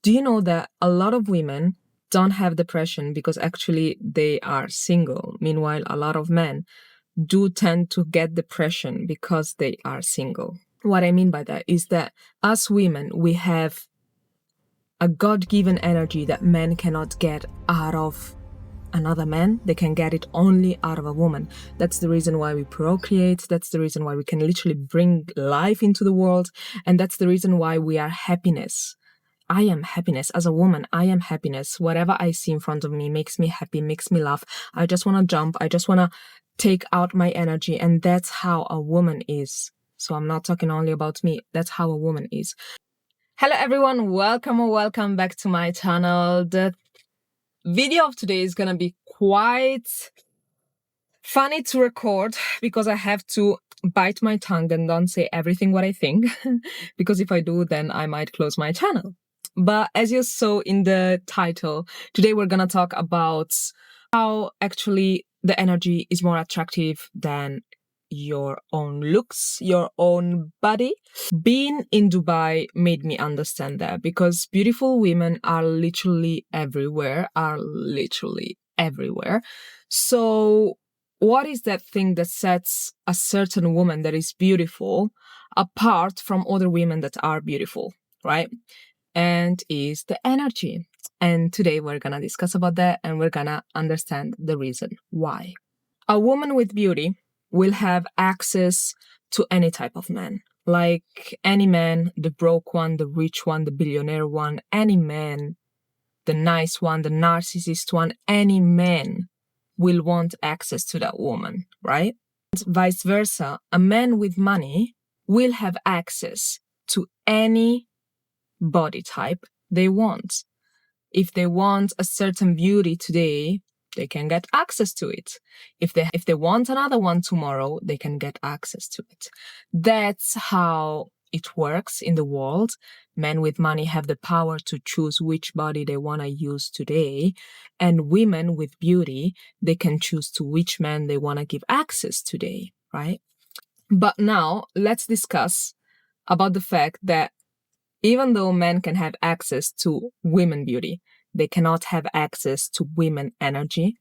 Do you know that a lot of women don't have depression because actually they are single? Meanwhile, a lot of men do tend to get depression because they are single. What I mean by that is that as women, we have a God-given energy that men cannot get out of another man. They can get it only out of a woman. That's the reason why we procreate. That's the reason why we can literally bring life into the world. And that's the reason why we are happiness. I am happiness. As a woman, I am happiness. Whatever I see in front of me makes me happy, makes me laugh. I just want to jump. I just want to take out my energy. And that's how a woman is. So I'm not talking only about me. That's how a woman is. Hello everyone, welcome or welcome back to my channel. The video of today is gonna be quite funny to record because I have to bite my tongue and don't say everything what I think because if I do, then I might close my channel. But as you saw in the title, today we're gonna talk about how actually the energy is more attractive than your own looks, your own body. Being in Dubai made me understand that because beautiful women are literally everywhere, So what is that thing that sets a certain woman that is beautiful apart from other women that are beautiful, right? And is the energy. And today we're gonna discuss about that and we're gonna understand the reason why. A woman with beauty will have access to any type of man. Like any man, the broke one, the rich one, the billionaire one, any man, the nice one, the narcissist one, any man will want access to that woman, right? Vice versa, a man with money will have access to any body type they want. If they want a certain beauty today, they can get access to it. If they want another one tomorrow, they can get access to it. That's how it works in the world. Men with money have the power to choose which body they want to use today. And women with beauty, they can choose to which man they want to give access today, right? But now let's discuss about the fact that even though men can have access to women beauty, they cannot have access to women energy.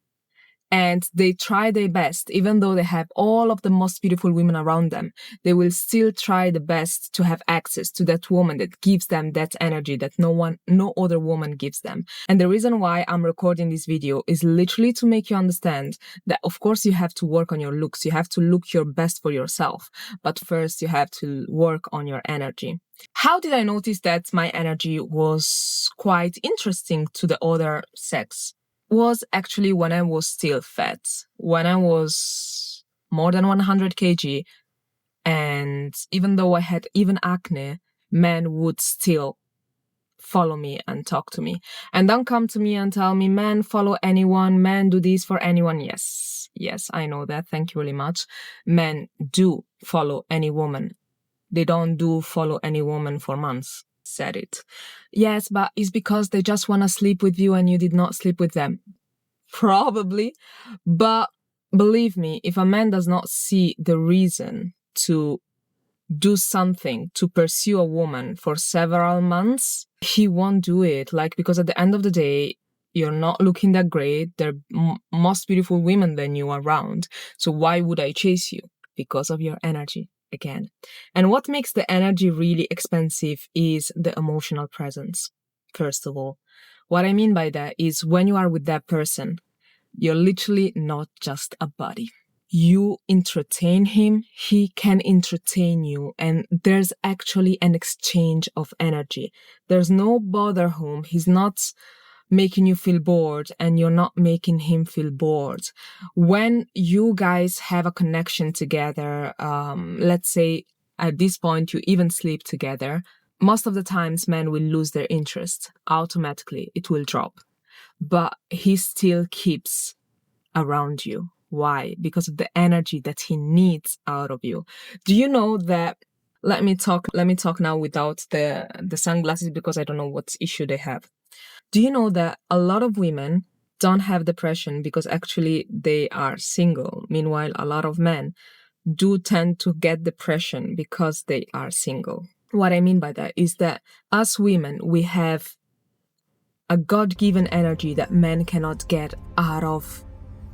And they try their best, even though they have all of the most beautiful women around them, they will still try the best to have access to that woman that gives them that energy that no other woman gives them. And the reason why I'm recording this video is literally to make you understand that, of course, you have to work on your looks. You have to look your best for yourself. But first, you have to work on your energy. How did I notice that my energy was quite interesting to the other sex? Was actually when I was still fat, when I was more than 100 kg, and even though I had even acne, men would still follow me and talk to me. And don't come to me and tell me, men follow anyone, men do this for anyone. Yes, I know that. Thank you really much. Men do follow any woman. They don't do follow any woman for months. Said it. Yes, but it's because they just want to sleep with you and you did not sleep with them. Probably. But believe me, if a man does not see the reason to do something to pursue a woman for several months, he won't do it. Like, because at the end of the day, you're not looking that great. There are most beautiful women than you around. So why would I chase you? Because of your energy. Again. And what makes the energy really expensive is the emotional presence, first of all. What I mean by that is when you are with that person, you're literally not just a body. You entertain him, he can entertain you, and there's actually an exchange of energy. There's no bother home. He's not making you feel bored and you're not making him feel bored. When you guys have a connection together, let's say at this point you even sleep together, most of the times men will lose their interest. Automatically, it will drop. But he still keeps around you. Why? Because of the energy that he needs out of you. Do you know that? Let me talk now without the sunglasses because I don't know what issue they have. Do you know that a lot of women don't have depression because actually they are single? Meanwhile, a lot of men do tend to get depression because they are single. What I mean by that is that as women, we have a God-given energy that men cannot get out of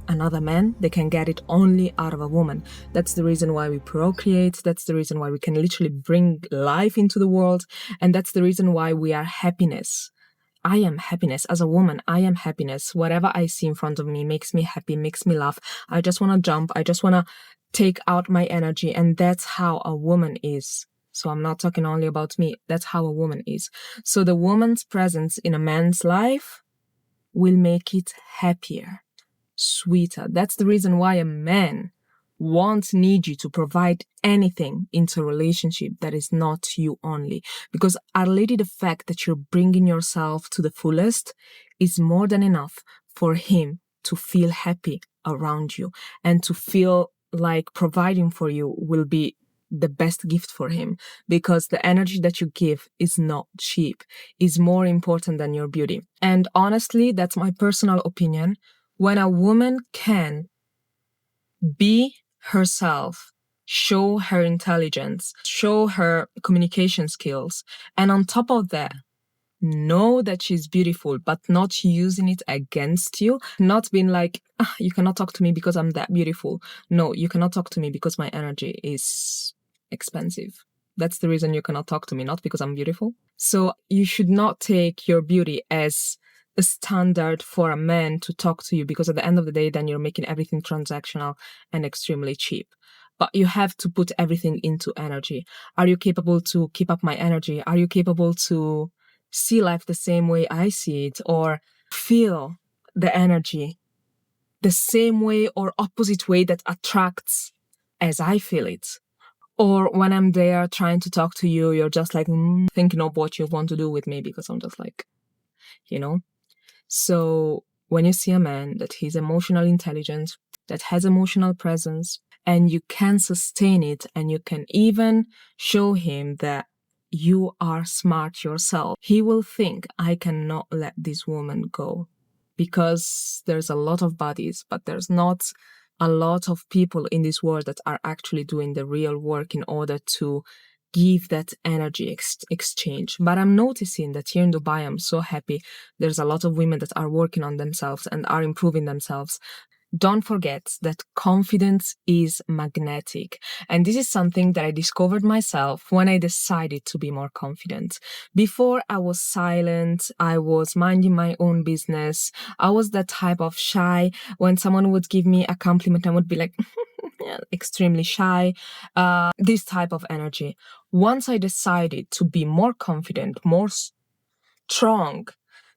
another man. They can get it only out of a woman. That's the reason why we procreate. That's the reason why we can literally bring life into the world. And that's the reason why we are happiness. I am happiness. As a woman, I am happiness. Whatever I see in front of me makes me happy, makes me laugh. I just want to jump. I just want to take out my energy. And that's how a woman is. So I'm not talking only about me. That's how a woman is. So the woman's presence in a man's life will make it happier, sweeter. That's the reason why a man won't need you to provide anything into a relationship that is not you only. Because already the fact that you're bringing yourself to the fullest is more than enough for him to feel happy around you and to feel like providing for you will be the best gift for him, because the energy that you give is not cheap, is more important than your beauty. And honestly, that's my personal opinion. When a woman can be herself, show her intelligence, show her communication skills, and on top of that, know that she's beautiful, but not using it against you, not being like, you cannot talk to me because I'm that beautiful. No, you cannot talk to me because my energy is expensive. That's the reason you cannot talk to me, not because I'm beautiful. So you should not take your beauty as a standard for a man to talk to you, because at the end of the day, then you're making everything transactional and extremely cheap. But you have to put everything into energy. Are you capable to keep up my energy? Are you capable to see life the same way I see it, or feel the energy the same way or opposite way that attracts as I feel it? Or when I'm there trying to talk to you, you're just like thinking of what you want to do with me, because I'm just like, you know? So when you see a man that he's emotionally intelligent, that has emotional presence, and you can sustain it, and you can even show him that you are smart yourself, he will think, I cannot let this woman go. Because there's a lot of bodies, but there's not a lot of people in this world that are actually doing the real work in order to give that energy exchange. But I'm noticing that here in Dubai, I'm so happy. There's a lot of women that are working on themselves and are improving themselves. Don't forget that confidence is magnetic. And this is something that I discovered myself when I decided to be more confident. Before, I was silent. I was minding my own business. I was that type of shy. When someone would give me a compliment, I would be like, extremely shy. This type of energy. Once I decided to be more confident, more strong,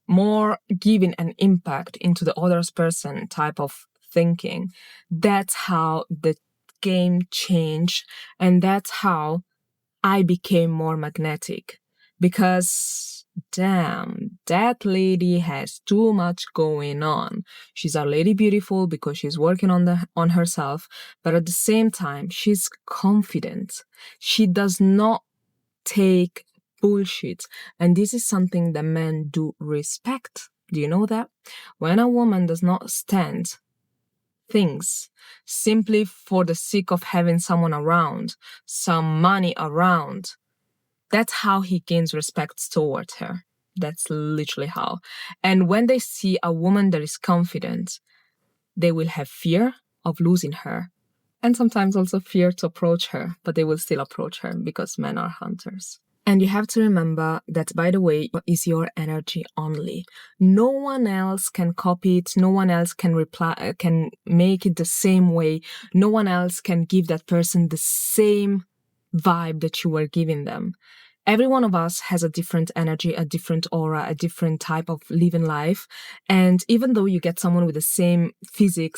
more giving an impact into the other person type of thinking, that's how the game changed, and that's how I became more magnetic. Because damn, that lady has too much going on. She's a lady beautiful because she's working on herself, but at the same time, she's confident. She does not take bullshit. And this is something that men do respect. Do you know that? When a woman does not stand things simply for the sake of having someone around, some money around, that's how he gains respect towards her. That's literally how. And when they see a woman that is confident, they will have fear of losing her, and sometimes also fear to approach her, but they will still approach her because men are hunters. And you have to remember that, by the way, is your energy only. No one else can copy it. No one else can make it the same way. No one else can give that person the same vibe that you were giving them. Every one of us has a different energy, a different aura, a different type of living life. And even though you get someone with the same physic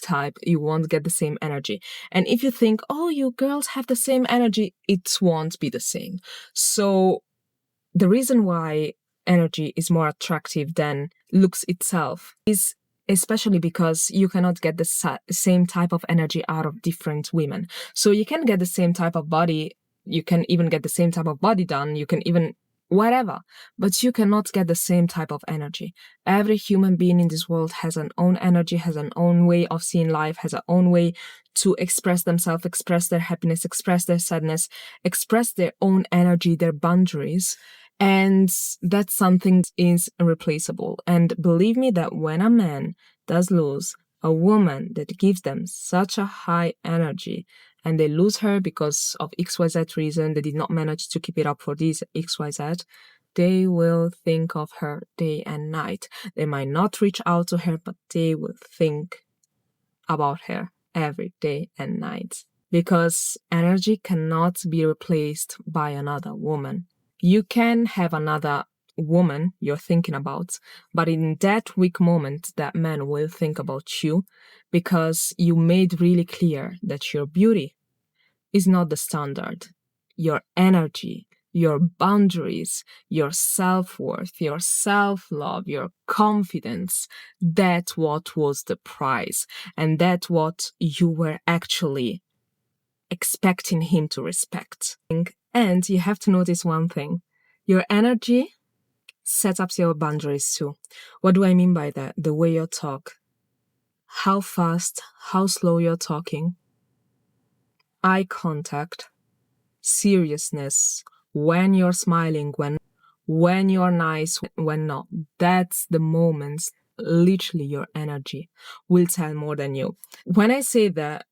type, you won't get the same energy. And if you think, oh, you girls have the same energy, it won't be the same. So the reason why energy is more attractive than looks itself is especially because you cannot get the same type of energy out of different women. So you can get the same type of body. You can even get the same type of body done. You can even whatever, but you cannot get the same type of energy. Every human being in this world has an own energy, has an own way of seeing life, has an own way to express themselves, express their happiness, express their sadness, express their own energy, their boundaries. And that's something is irreplaceable. And believe me that when a man does lose a woman that gives them such a high energy and they lose her because of XYZ reason, they did not manage to keep it up for this XYZ, they will think of her day and night. They might not reach out to her, but they will think about her every day and night. Because energy cannot be replaced by another woman. You can have another woman you're thinking about, but in that weak moment, that man will think about you because you made really clear that your beauty is not the standard. Your energy, your boundaries, your self-worth, your self-love, your confidence, that's what was the prize. And that's what you were actually expecting him to respect. And you have to notice one thing. Your energy sets up your boundaries too. What do I mean by that? The way you talk. How fast, how slow you're talking. Eye contact. Seriousness. When you're smiling, when you're nice, when not. That's the moments, literally your energy will tell more than you. When I say that,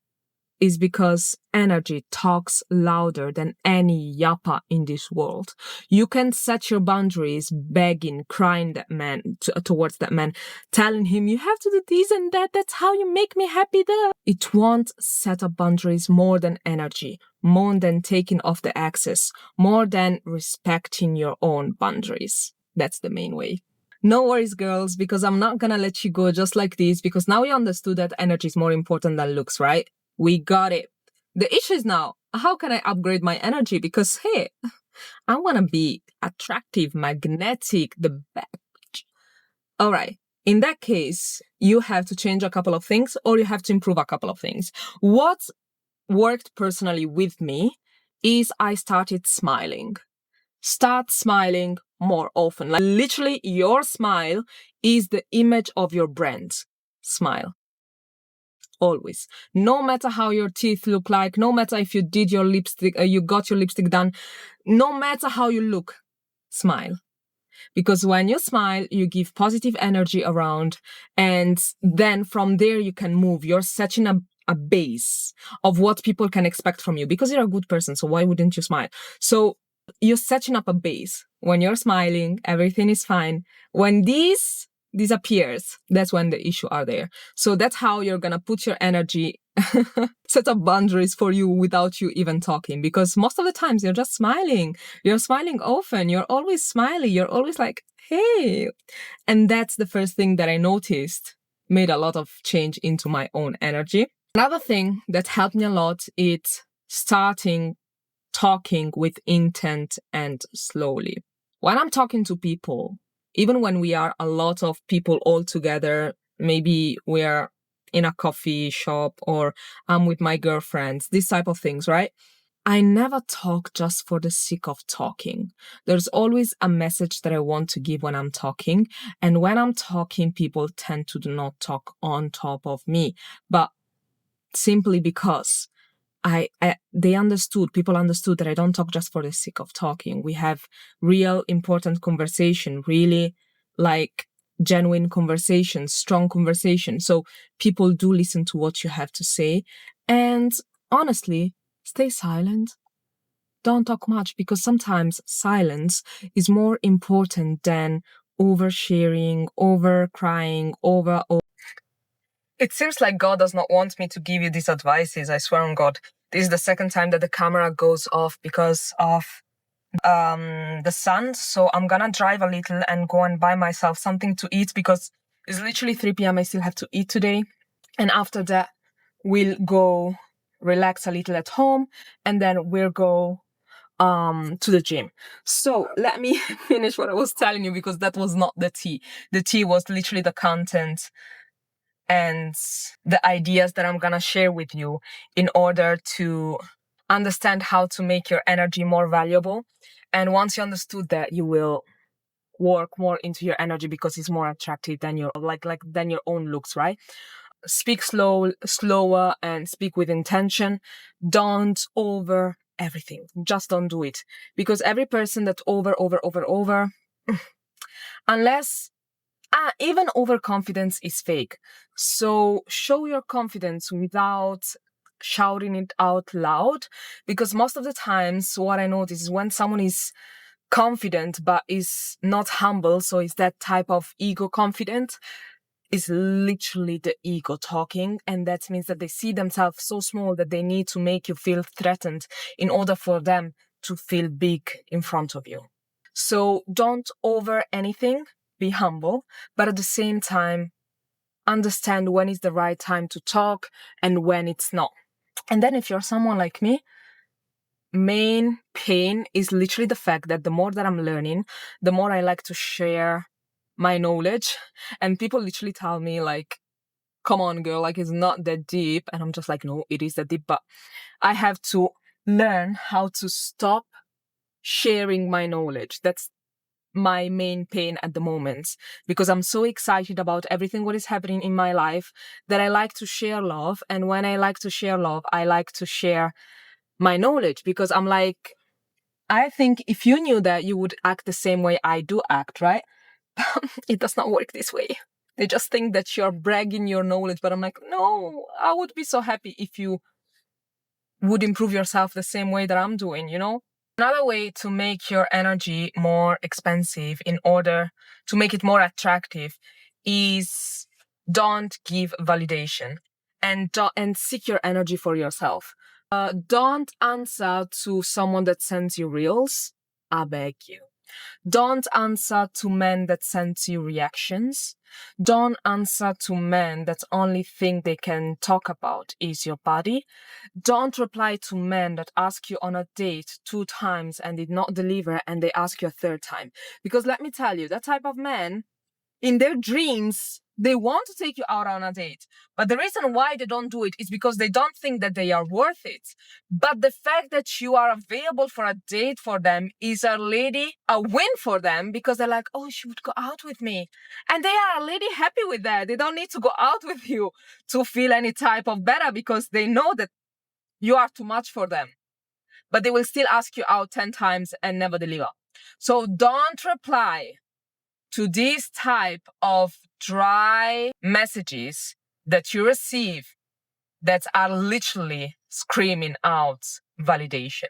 is because energy talks louder than any yappa in this world. You can set your boundaries, begging, crying that man towards that man, telling him you have to do this and that. That's how you make me happy. It won't set up boundaries more than energy, more than taking off the access, more than respecting your own boundaries. That's the main way. No worries, girls, because I'm not gonna let you go just like this, because now you understood that energy is more important than looks, right? We got it. The issue is now, how can I upgrade my energy? Because, hey, I want to be attractive, magnetic, the best. All right. In that case, you have to change a couple of things or you have to improve a couple of things. What worked personally with me is I started smiling. Start smiling more often. Like literally, your smile is the image of your brand. Smile. Always. No matter how your teeth look like, no matter if you did your lipstick, you got your lipstick done, no matter how you look, smile. Because when you smile, you give positive energy around, and then from there you can move. You're setting a base of what people can expect from you because you're a good person. So why wouldn't you smile? So you're setting up a base. When you're smiling, everything is fine. When this disappears, that's when the issues are there. So that's how you're gonna put your energy, set up boundaries for you without you even talking. Because most of the times you're just smiling. You're smiling often. You're always smiley. You're always like, hey. And that's the first thing that I noticed made a lot of change into my own energy. Another thing that helped me a lot is starting talking with intent and slowly. When I'm talking to people, even when we are a lot of people all together, maybe we're in a coffee shop or I'm with my girlfriends, these type of things, right? I never talk just for the sake of talking. There's always a message that I want to give when I'm talking. And when I'm talking, people tend to do not talk on top of me, but simply because people understood that I don't talk just for the sake of talking. We have real important conversation, really like genuine conversation, strong conversation. So people do listen to what you have to say. And honestly, stay silent. Don't talk much because sometimes silence is more important than oversharing, over crying, over. It seems like God does not want me to give you these advices. I swear on God. This is the second time that the camera goes off because of the sun. So I'm gonna drive a little and go and buy myself something to eat because it's literally 3 p.m. I still have to eat today. And after that, we'll go relax a little at home and then we'll go to the gym. So let me finish what I was telling you because that was not the tea. The tea was literally the content and the ideas that I'm gonna share with you in order to understand how to make your energy more valuable. And once you understood that, you will work more into your energy because it's more attractive than your than your own looks, right? Speak slower and speak with intention. Don't over everything. Just don't do it. Because every person that over, unless even overconfidence is fake. So show your confidence without shouting it out loud. Because most of the times what I notice is when someone is confident but is not humble, so it's that type of ego confident, is literally the ego talking, and that means that they see themselves so small that they need to make you feel threatened in order for them to feel big in front of you. So don't over anything, be humble, but at the same time, understand when is the right time to talk and when it's not. And then if you're someone like me, main pain is literally the fact that the more that I'm learning, the more I like to share my knowledge. And people literally tell me like, come on girl, like it's not that deep. And I'm just like, no, it is that deep, but I have to learn how to stop sharing my knowledge. That's my main pain at the moment, because I'm so excited about everything what is happening in my life that I like to share love. And when I like to share love, I like to share my knowledge, because I'm like, I think if you knew that, you would act the same way I do act, right? It does not work this way. They just think that you're bragging your knowledge, but I'm like, no, I would be so happy if you would improve yourself the same way that I'm doing, you know? Another way to make your energy more expensive in order to make it more attractive is don't give validation and seek your energy for yourself. Don't answer to someone that sends you reels. I beg you. Don't answer to men that send you reactions. Don't answer to men that only thing they can talk about is your body. Don't reply to men that ask you on a date 2 times and did not deliver and they ask you a 3rd time. Because let me tell you, that type of man, in their dreams, they want to take you out on a date. But the reason why they don't do it is because they don't think that they are worth it. But the fact that you are available for a date for them is a win for them, because they're like, oh, she would go out with me. And they are already happy with that. They don't need to go out with you to feel any type of better, because they know that you are too much for them. But they will still ask you out 10 times and never deliver. So don't reply to this type of dry messages that you receive that are literally screaming out validation.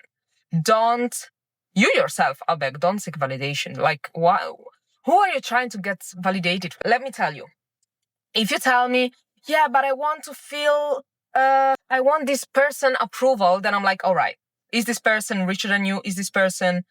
You yourself, I beg, don't seek validation. Like, who are you trying to get validated? Let me tell you. If you tell me, yeah, but I want to feel, I want this person approval, then I'm like, all right, is this person richer than you? Is this person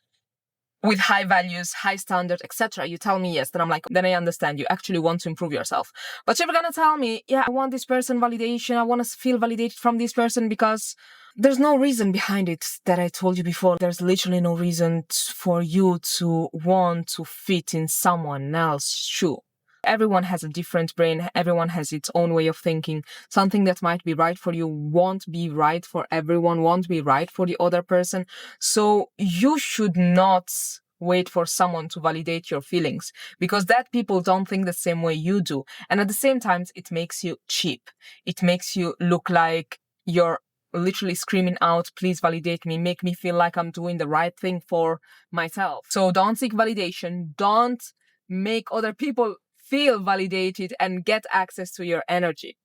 with high values, high standards, etc.? You tell me yes, then I'm like, then I understand you actually want to improve yourself. But if you're gonna tell me, yeah, I want this person validation, I want to feel validated from this person, because there's no reason behind it that I told you before. There's literally no reason for you to want to fit in someone else's shoe. Everyone has a different brain. Everyone has its own way of thinking. Something that might be right for you won't be right for everyone, won't be right for the other person. So you should not wait for someone to validate your feelings, because that people don't think the same way you do. And at the same time, it makes you cheap. It makes you look like you're literally screaming out, please validate me, make me feel like I'm doing the right thing for myself. So don't seek validation. Don't make other people feel validated and get access to your energy.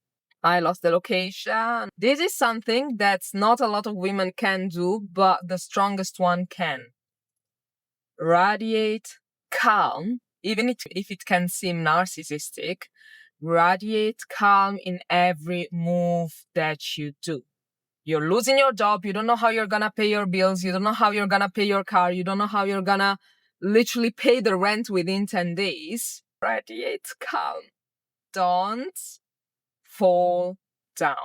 I lost the location. This is something that not a lot of women can do, but the strongest one can. Radiate calm, even if it can seem narcissistic. Radiate calm in every move that you do. You're losing your job. You don't know how you're gonna pay your bills. You don't know how you're gonna pay your car. You don't know how you're gonna literally pay the rent within 10 days. Radiate calm. Don't fall down.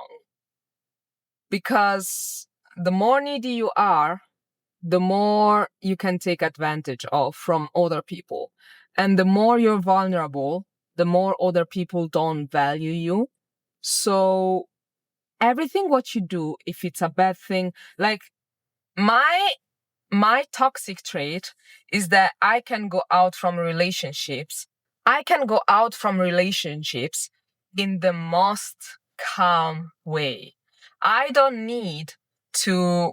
Because the more needy you are, the more you can take advantage of from other people. And the more you're vulnerable, the more other people don't value you. So everything what you do, if it's a bad thing, like my toxic trait is that I can go out from relationships. In the most calm way. I don't need to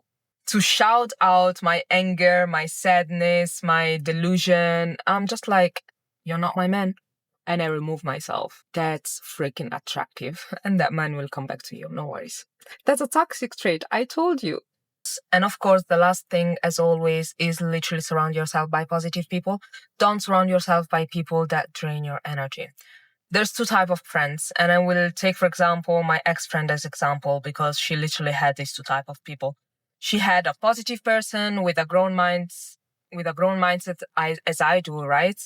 to shout out my anger, my sadness, my delusion. I'm just like, you're not my man. And I remove myself. That's freaking attractive. And that man will come back to you. No worries. That's a toxic trait. I told you. And of course, the last thing, as always, is literally surround yourself by positive people. Don't surround yourself by people that drain your energy. There's two types of friends, and I will take, for example, my ex-friend as example, because she literally had these two types of people. She had a positive person with a grown mindset, as I do, right?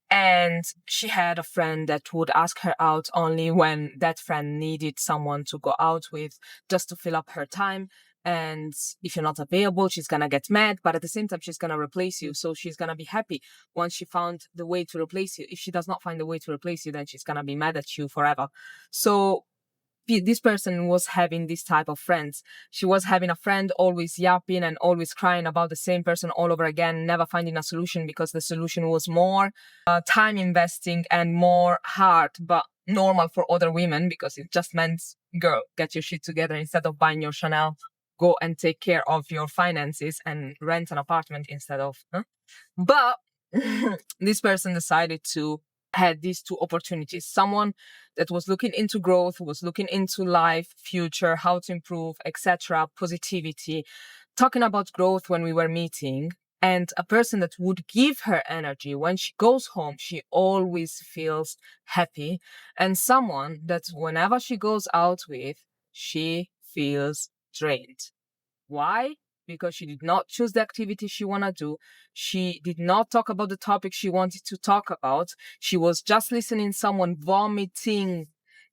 And she had a friend that would ask her out only when that friend needed someone to go out with, just to fill up her time. And if you're not available, she's going to get mad, but at the same time, she's going to replace you. So she's going to be happy once she found the way to replace you. If she does not find the way to replace you, then she's going to be mad at you forever. So this person was having this type of friends. She was having a friend always yapping and always crying about the same person all over again, never finding a solution, because the solution was more time investing and more hard, but normal for other women, because it just meant, girl, get your shit together. Instead of buying your Chanel, go and take care of your finances and rent an apartment instead of, But this person decided to had these two opportunities. Someone that was looking into growth, was looking into life, future, how to improve, etc., positivity, talking about growth when we were meeting, and a person that would give her energy. When she goes home, she always feels happy, and someone that whenever she goes out with, she feels drained. Why? Because she did not choose the activity she want to do. She did not talk about the topic she wanted to talk about. She was just listening someone vomiting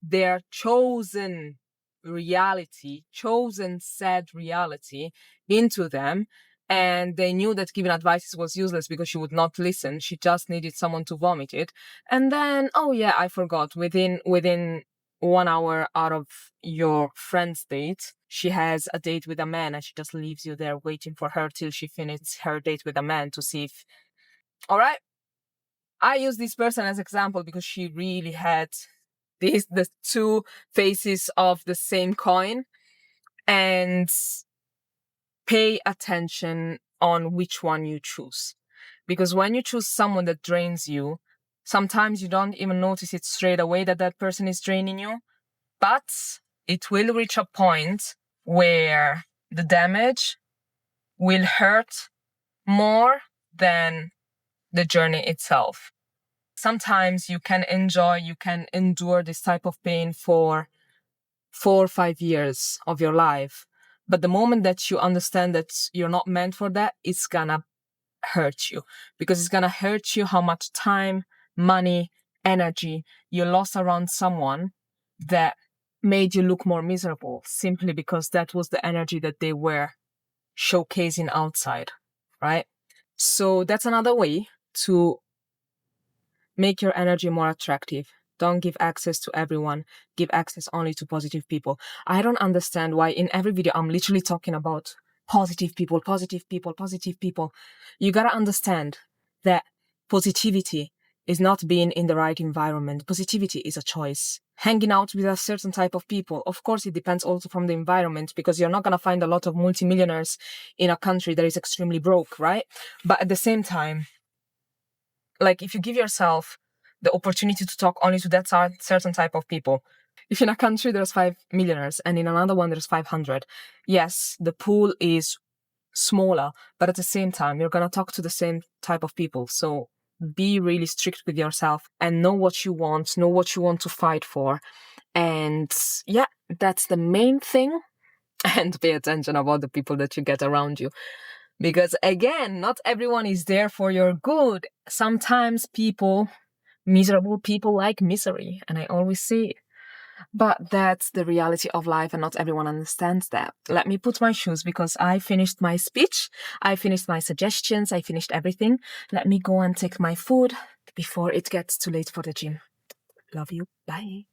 their chosen reality, chosen sad reality into them. And they knew that giving advice was useless because she would not listen. She just needed someone to vomit it. And then, oh yeah, I forgot, within 1 hour out of your friend's date, she has a date with a man, and she just leaves you there waiting for her till she finishes her date with a man to see if... All right? I use this person as example because she really had the two faces of the same coin. And pay attention on which one you choose. Because when you choose someone that drains you, sometimes you don't even notice it straight away that that person is draining you. But it will reach a point where the damage will hurt more than the journey itself. Sometimes you can endure this type of pain for 4 or 5 years of your life. But the moment that you understand that you're not meant for that, it's gonna hurt you. Because it's gonna hurt you how much time, money, energy you lost around someone that made you look more miserable, simply because that was the energy that they were showcasing outside, right? So that's another way to make your energy more attractive. Don't give access to everyone. Give access only to positive people. I don't understand why in every video I'm literally talking about positive people, positive people, positive people. You gotta understand that positivity is not being in the right environment. Positivity is a choice. Hanging out with a certain type of people, of course, it depends also from the environment, because you're not gonna find a lot of multimillionaires in a country that is extremely broke, right? But at the same time, like, if you give yourself the opportunity to talk only to that certain type of people, if in a country there's 5 millionaires and in another one there's 500, yes, the pool is smaller, but at the same time, you're going to talk to the same type of people. So be really strict with yourself and know what you want to fight for. And yeah, that's the main thing. And pay attention about the people that you get around you. Because again, not everyone is there for your good. Sometimes miserable people like misery, and I always say it. But that's the reality of life, and not everyone understands that. Let me put my shoes, because I finished my speech, I finished my suggestions, I finished everything. Let me go and take my food before it gets too late for the gym. Love you. Bye.